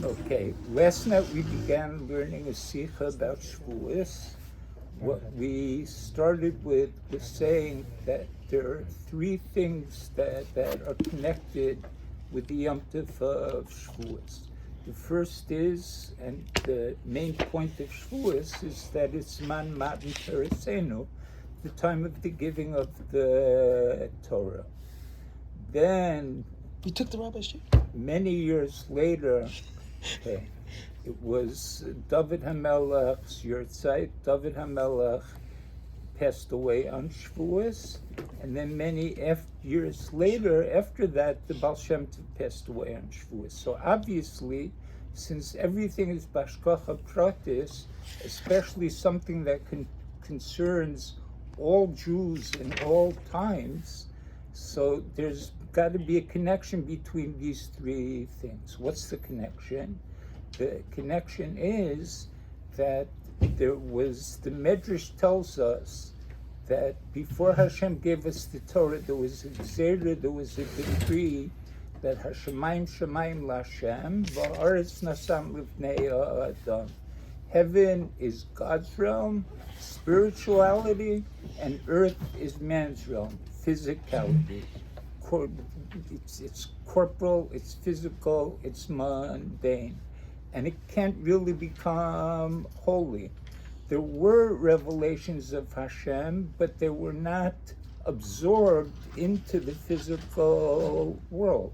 Okay, last night we began learning a Sicha about Shavous. What we started with was saying that there are three things that are connected with the Yom Tov of Shavous. The first is, and the main point of Shavous is that it's Man Matan Teresenu, the time of the giving of the Torah. Then, You took the rabbi's sheet? many years later, okay, it was David HaMelech's Yurtzeit. David HaMelech passed away on Shavuos, and then many years later, after that, the Baal Shem Tov passed away on Shavuos. So obviously, since everything is Bashkacha Pratis, especially something that concerns all Jews in all times, so there's got to be a connection between these three things. What's the connection? The connection is that the Medrash tells us that before Hashem gave us the Torah, there was a gzeira, there was a decree that Hashemayim Shemayim Lashem, Va'aretz Nasam Livnei Adam. Heaven is God's realm, spirituality, and earth is man's realm, physicality. It's corporal, it's physical, it's mundane, and it can't really become holy. There were revelations of Hashem, but they were not absorbed into the physical world.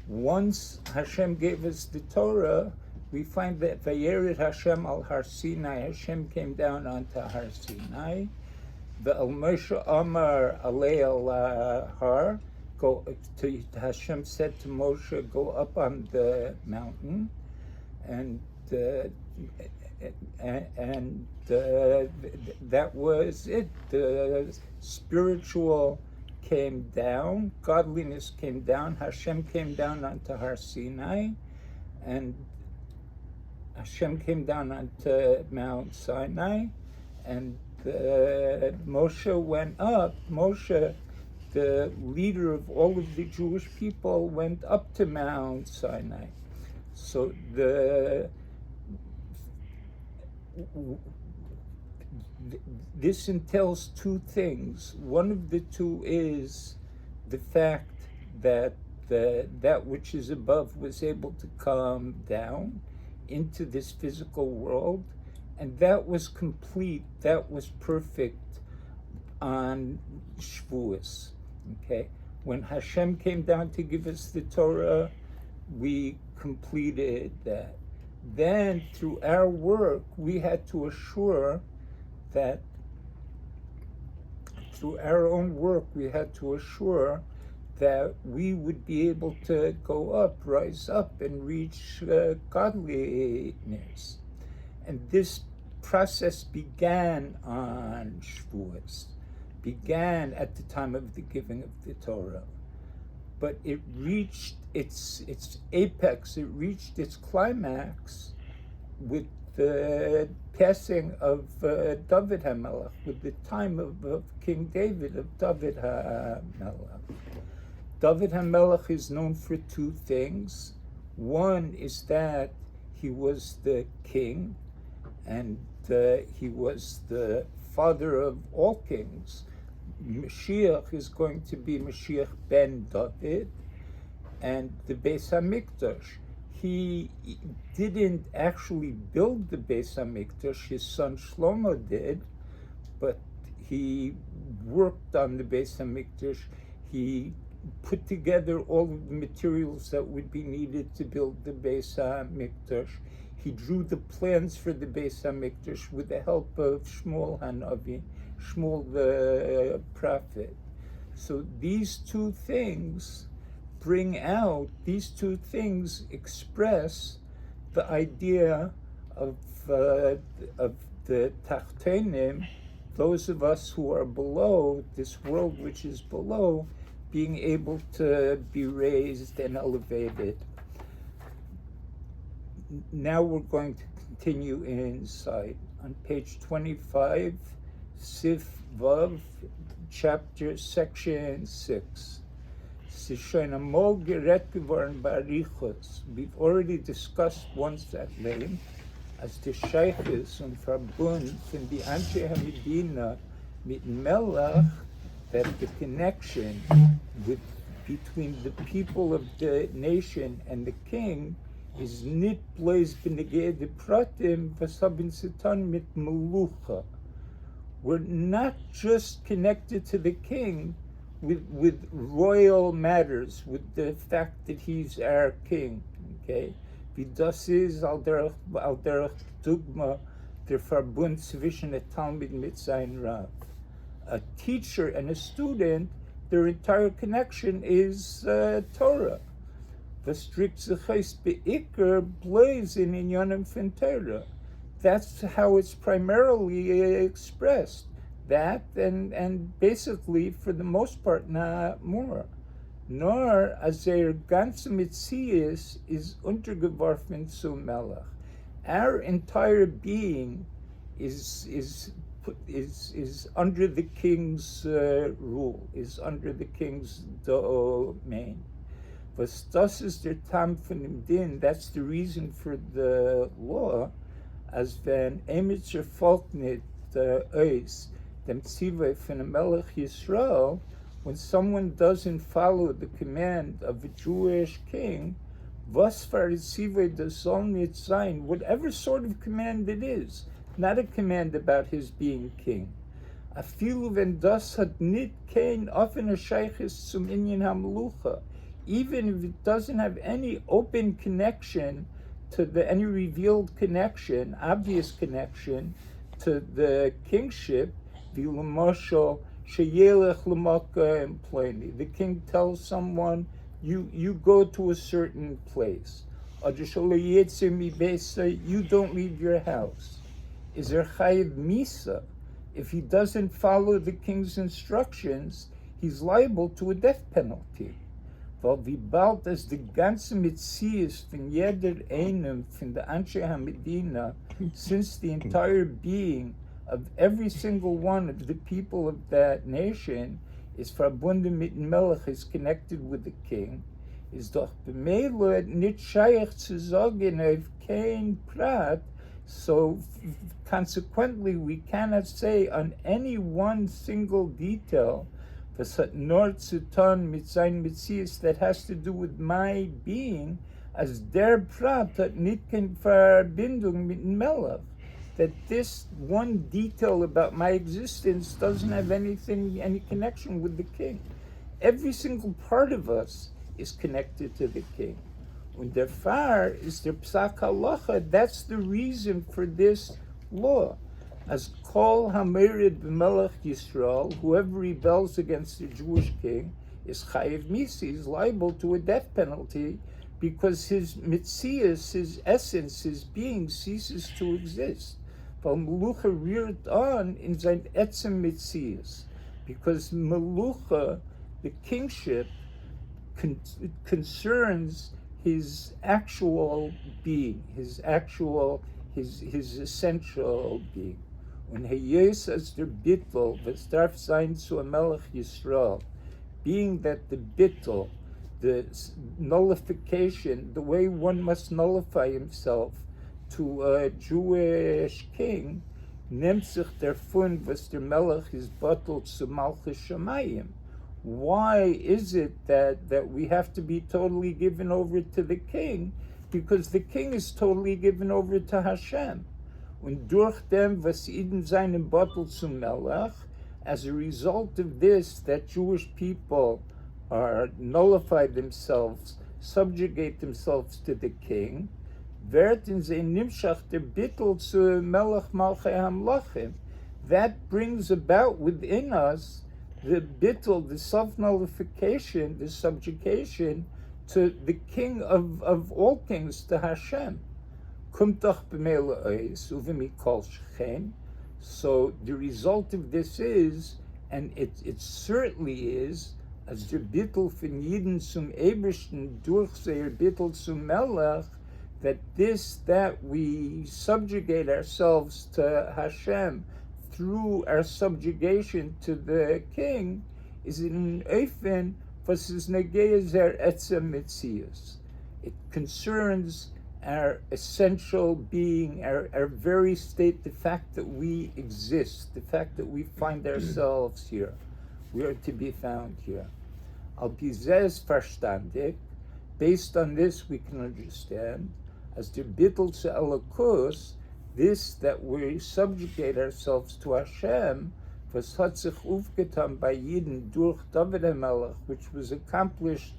Once Hashem gave us the Torah, we find that Vayered Hashem al Har Sinai, Hashem came down onto Har Sinai. The Al Moshe Amar Alei al Har, Hashem said to Moshe, go up on the mountain, and that was it. The spiritual came down, godliness came down, Hashem came down onto Har Sinai, and Hashem came down onto Mount Sinai, and Moshe went up. Moshe, the leader of all of the Jewish people, went up to Mount Sinai. So this entails two things. One of the two is the fact that that which is above was able to come down into this physical world, and that was complete, that was perfect on Shavuos. Okay, when Hashem came down to give us the Torah, we completed that. Then through our work, we had to assure that, through our own work, we had to assure that we would be able to go up, rise up, and reach godliness. And this process began on Shavuos, began at the time of the giving of the Torah. But it reached its apex, it reached its climax with the passing of David HaMelech, with the time of King David, of David HaMelech. David HaMelech is known for two things. One is that he was the king, and he was the father of all kings. Mashiach is going to be Mashiach ben David, and the Beis HaMikdash. He didn't actually build the Beis HaMikdash, his son Shlomo did, but he worked on the Beis HaMikdash. He put together all of the materials that would be needed to build the Beis HaMikdash. He drew the plans for the Beis HaMikdash with the help of Shmuel Hanavi, Shmuel the prophet. So these two things express the idea of the Tachtenim, those of us who are below, this world which is below, being able to be raised and elevated. Now we're going to continue inside. On page 25, Sif Vav, section 6. Es ist schon einmal gerät geworden bei Arichos. We've already discussed once that name, as the Sheiches und Verbund von die Anshe HaMedina mit Melech, that the connection between the people of the nation and the king is nit bloß benegeh de pratim was haben zu tun mit Melucha. We're not just connected to the king with royal matters, with the fact that he's our king, okay? Wie das ist, al derech Dugma, der Verbund zwischen der Talmid mit sein Rav. A teacher and a student, their entire connection is Torah. The strict zechais beikar blaze in inyanim fin Torah. That's how it's primarily expressed. That and basically, for the most part, not more. Nor as their ganze Metzius is untergeworfen zu Melech. Our entire being is under the king's rule, is under the king's domain. Was das ist der Tam von dem Din, that's the reason for the law, as wenn Emitzer folgt nicht Eis, dem Tzivay von dem Melech Yisrael, when someone doesn't follow the command of a Jewish king, was for the Tzivay does soll nicht sein, whatever sort of command it is, not a command about his being king. Afilu wenn das hat nicht kein offener Sheiches zum Inyan HaMelucha, even if it doesn't have any open connection to any revealed connection, obvious connection to the kingship, the king tells someone, you go to a certain place. You don't leave your house. Is there chayiv misa? If he doesn't follow the king's instructions, he's liable to a death penalty. Weil wie bald as the ganze Metzius von jeder einem von der Anshe HaMedina, since the entire being of every single one of the people of that nation is verbunden mit Melech, is connected with the king, is doch b'meila nit shayach zu sagen auf kein Prat, so consequently we cannot say on any one single detail nor zu tun mit sein Metzius that has to do with my being, as der Prat hat nicht keine Verbindung mit Melech. That this one detail about my existence doesn't have any connection with the king. Every single part of us is connected to the king. Und therefore is der Psak Halacha, that's the reason for this law. As Kol Hamerid B'Melech Yisrael, whoever rebels against the Jewish king, is Chayiv Misi, is liable to a death penalty because his Metzius, his essence, his being ceases to exist. Weil Melucha reared on in sein Etzem Metzius. Because Melucha, the kingship, concerns his actual being, his essential being. Und Heyes as der Bittel, was darf sein zu a Melech Yisrael, being that the Bittel, the nullification, the way one must nullify himself to a Jewish king, nimmt sich der Fund, was der Melech is bottled zu Malchus Shamayim. Why is it that we have to be totally given over to the king? Because the king is totally given over to Hashem. Und durch dem, was in seinem Bottle zum Melech, as a result of this, that Jewish people are nullify themselves, subjugate themselves to the king, werden sie nimshach der Bittel zu Melech Malchei Hamlachim. That brings about within us the bittul, the self-nullification, the subjugation to the king of all kings, to Hashem. So the result of this is, and it certainly is, as der Bittul von Yidden zum Ebersten durch seir Bittul zum Melech, that we subjugate ourselves to Hashem through our subjugation to the king, is in an Eifen was is negea zer etzem mitzias. It concerns our essential being, our very state, the fact that we exist, the fact that we find ourselves here. We are to be found here. Al pizes verstandig, based on this we can understand, as the bittul to Elokus, this that we subjugate ourselves to Hashem, was hat sich aufgetan by Yidden durch David HaMelech, which was accomplished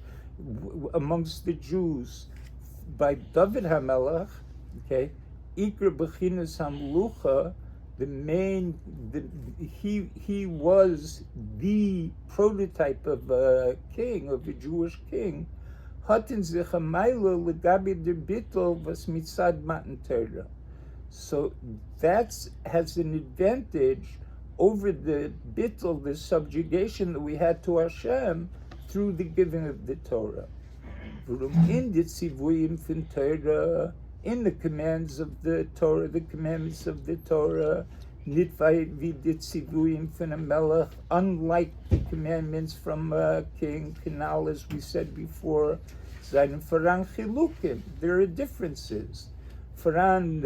amongst the Jews by David HaMelech, okay, Iker Bechinas HaMlucha, he was the prototype of a king, of a Jewish king. Hatten sich a Meile legabi der Bittel was mitzad Matan Torah. So that has an advantage over the bittul, the subjugation that we had to Hashem through the giving of the Torah. In the tzivuyim from Torah, in the commands of the Torah, the commandments of the Torah, nitvay vidit tzivuyim from a melech, unlike the commandments from a king, kanal, as we said before, zayin faran chilukim. There are differences. Faran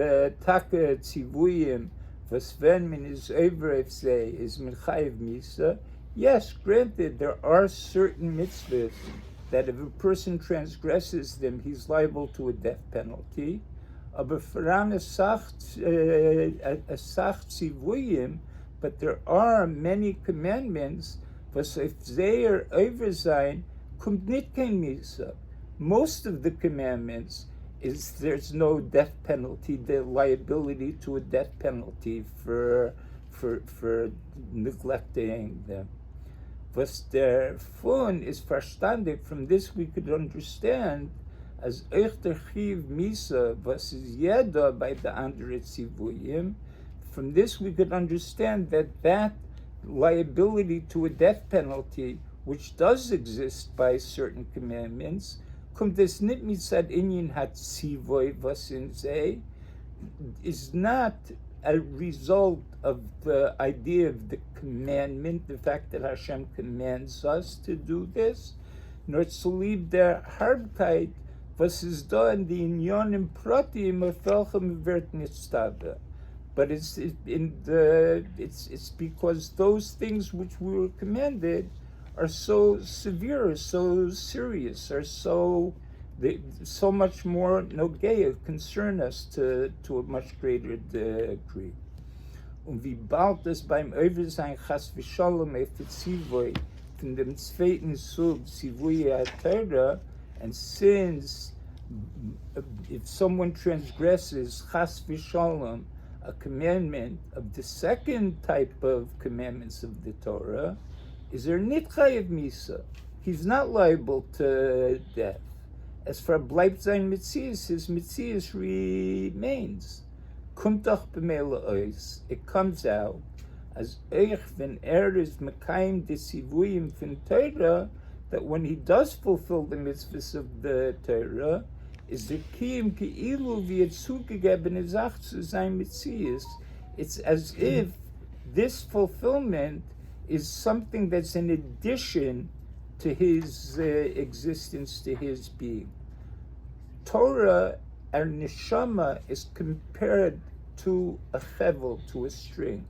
taka tzivuyim, vasven min is over say is min chayiv misa. Yes, granted, there are certain mitzvahs that if a person transgresses them, he's liable to a death penalty. But there are many commandments, most of the commandments is there's no death penalty, the liability to a death penalty for neglecting them. Was der Fun is verstandig, from this we could understand as euch der Chiv Misa, was is jeda by the andere Tzivuyim. From this we could understand that liability to a death penalty, which does exist by certain commandments, kommt es nit mitzad inyan hat Tzivoy was in say, is not a result of the idea of the commandment, the fact that Hashem commands us to do this, nor to leave their hardkeit, was is done the inyonim pratim of welchem wird nitztave. But it's because those things which we were commanded are so severe, so serious, are so much more nogea, concern us to a much greater degree. Und wie bald es beim Oversein Chas v'Shalom Zivui von dem zweiten Sub Zivui Torah, and since if someone transgresses Chas v'Shalom, a commandment of the second type of commandments of the Torah, is there nit chayiv misa? He's not liable to death. As for bleibt sein Metzias, his Metzias remains. Kommt doch b'mele ois, it comes out as euch when is mekayim de sivuyim von Torah, that when he does fulfill the mitzvahs of the Torah, is the kiyim keilu wie zugegebene Sach zu sein Metzias. It's as if this fulfillment is something that's in addition to his existence, to his being. Torah, our neshama, is compared to a chevel, to a string.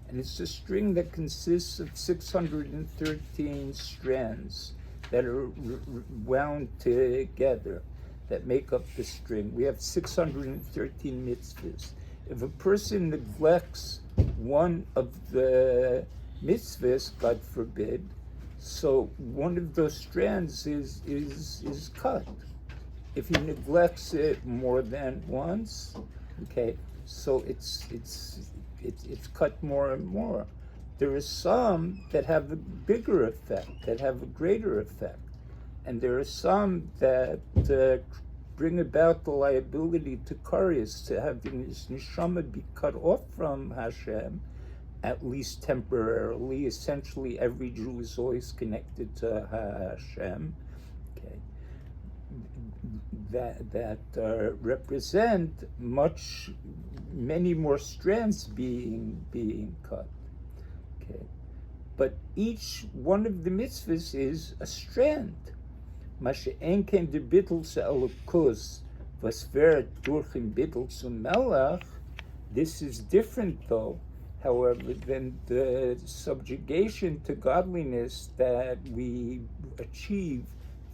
And it's a string that consists of 613 strands that are wound together, that make up the string. We have 613 mitzvahs. If a person neglects one of the mitzvahs, God forbid, so one of those strands is cut. If he neglects it more than once, okay, so it's cut more and more. There are some that have a bigger effect, that have a greater effect, and there are some that bring about the liability to Karis, to have his neshama be cut off from Hashem, at least temporarily. Essentially, every Jew is always connected to Hashem. Okay, that represent many more strands being cut. Okay, but each one of the mitzvahs is a strand. Mashe enken de bittel se elokus, was wäre durch den bittel zum Melech. This is different, though, however, than the subjugation to godliness that we achieve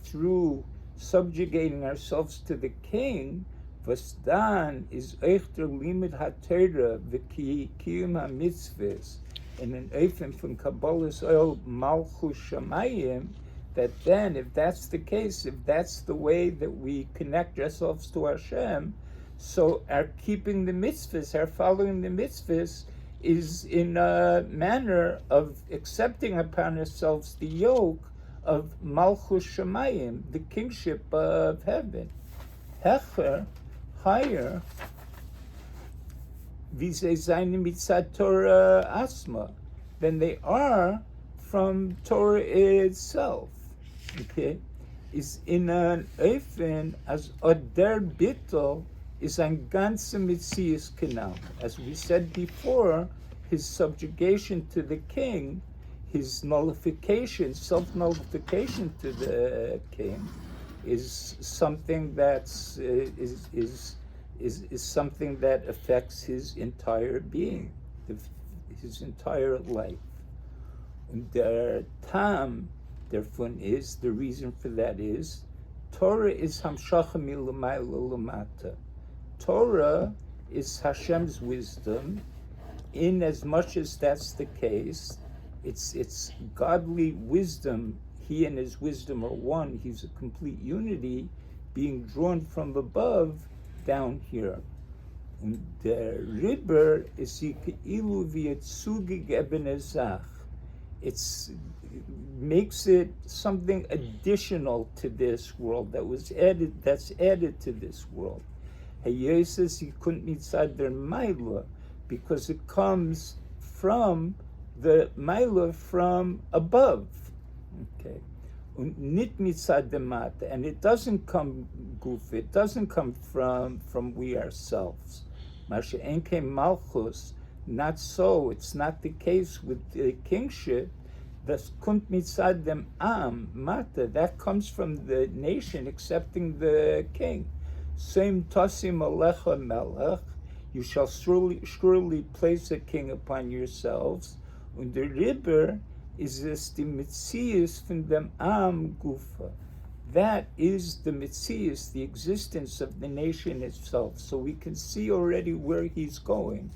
through subjugating ourselves to the king. Was dann is echter limit ha-Torah v'kiyum ha-mitzvahs in an Eifen from Kabbalah's oil Malchus Shamayim, that then, if that's the case, if that's the way that we connect ourselves to Hashem, so our keeping the mitzvahs, our following the mitzvahs, is in a manner of accepting upon ourselves the yoke of Malchus Shamayim, the kingship of heaven. Hecher, higher, wie sie seine mitzvah Torah asma, than they are from Torah itself. Okay, is in an Eifen as oder bittel is ein ganze Metzius Kanal. As we said before, his subjugation to the king, his nullification, self-nullification to the king, is something that's is something that affects his entire being, his entire life. And der Tam, therefore, is the reason for that is Torah is hamshacha milamayla lamata. Torah is Hashem's wisdom. In as much as that's the case, it's godly wisdom. He and his wisdom are one. He's a complete unity, being drawn from above down here. And the Rebbe is ilu v'yetzugig eben ezach. It makes it something additional to this world that's added to this world. He says he couldn't mitzad der Maila because it comes from the Maila from above. Okay. Nit mitzad der Mata, and it doesn't come goof, it doesn't come from we ourselves. Mashe enke malchus, not so. It's not the case with the kingship. Das kommt mitzad dem am mata. That comes from the nation accepting the king. Same tasim alecha melech. You shall surely place a king upon yourselves. Und der Rebbe is this the mitzias from dem am gufa. That is the mitzias, the existence of the nation itself. So we can see already where he's going.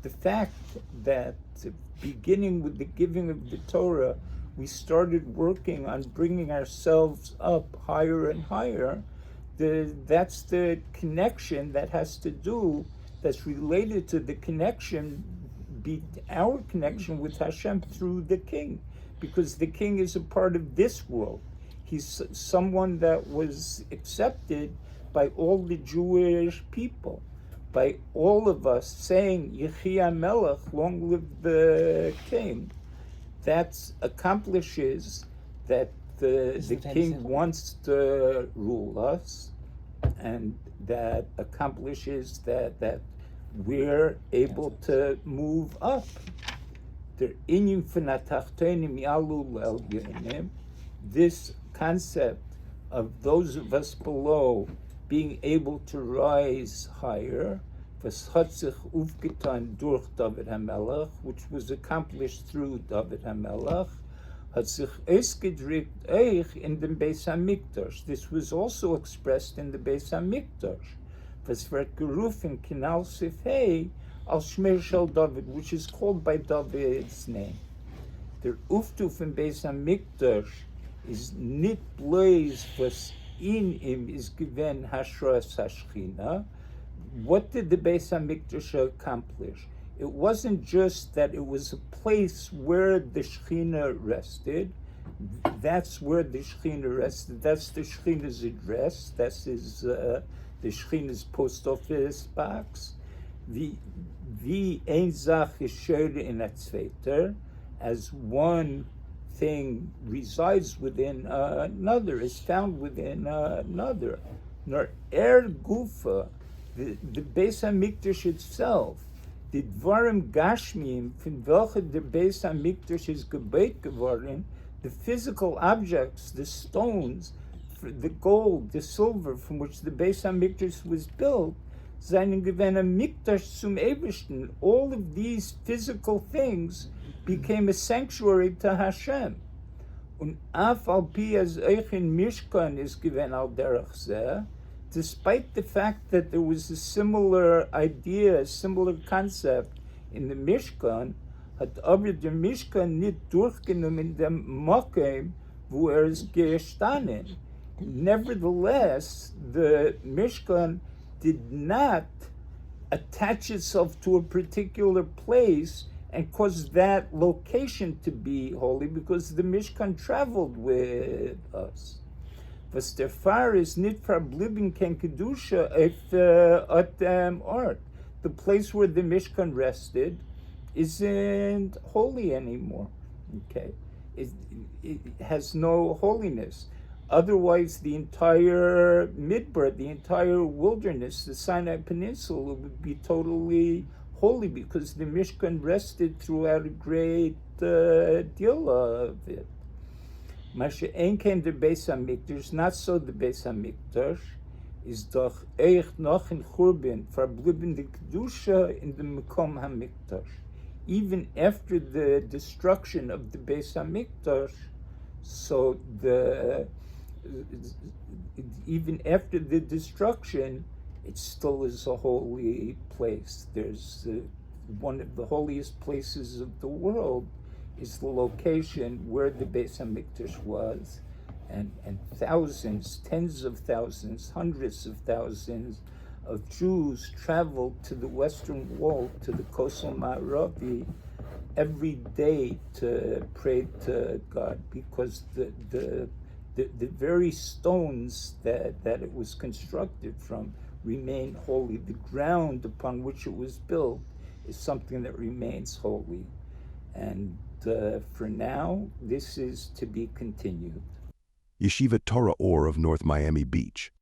The fact that beginning with the giving of the Torah, we started working on bringing ourselves up higher and higher. That's the connection that has to do, that's related to the connection, our connection with Hashem through the king. Because the king is a part of this world. He's someone that was accepted by all the Jewish people, by all of us saying, Yechia Melech, long live the king. That accomplishes that the king wants to rule us, and that accomplishes that we're able to move up. This concept of those of us below being able to rise higher, which was accomplished through David HaMelech, in the Beis HaMikdash. This was also expressed in the Beis HaMikdash. Which is called by David's name. Der Uftuf in Beis HaMikdash is nit blaze was in him is given Hashras Hashchina. What did the Beis HaMikdash accomplish? It wasn't just that it was a place where the Shechina rested. That's where the Shechina rested. That's the Shechina's address. That's the Shechina's post office box. The ein Zach is shared in a Tzveter, as one thing resides within another, is found within another. Nor gufa, the Beis HaMikdash itself Die Dvarim Gashmim, von welchen der Beis HaMikdash ist gebaut geworden, the physical objects, the stones, the gold, the silver from which the Beis HaMikdash was built, seinen gewähnen Mikdash zum Ebersten. All of these physical things became a sanctuary to Hashem. Und af al pi as euch in Mishkan is given al derech zeh, despite the fact that there was a similar idea, a similar concept in the Mishkan, hat aber der Mishkan nicht durchgenommen in dem Mokem, wo ist gestanden. Nevertheless, the Mishkan did not attach itself to a particular place and cause that location to be holy, because the Mishkan traveled with us. Was der Far is nicht verblieben kein Kedusha at art. The place where the Mishkan rested isn't holy anymore. Okay, it has no holiness. Otherwise, the entire Midbar, the entire wilderness, the Sinai Peninsula, would be totally holy because the Mishkan rested throughout a great deal of it. Mashe ein kein der Beis HaMikdash, not so the Beis HaMikdash, is doch echt noch in Churban, verblieben die Kedusha in the Mekom HaMikdash. Even after the destruction of the Beis HaMikdash, so even after the destruction, it still is a holy place. There's one of the holiest places of the world is the location where the Beis HaMikdash was, and thousands, tens of thousands, hundreds of thousands of Jews traveled to the Western Wall, to the Kosel Ma'aravi, every day to pray to God, because the very stones that it was constructed from remain holy. The ground upon which it was built is something that remains holy. And for now, this is to be continued. Yeshiva Torah Ohr of North Miami Beach.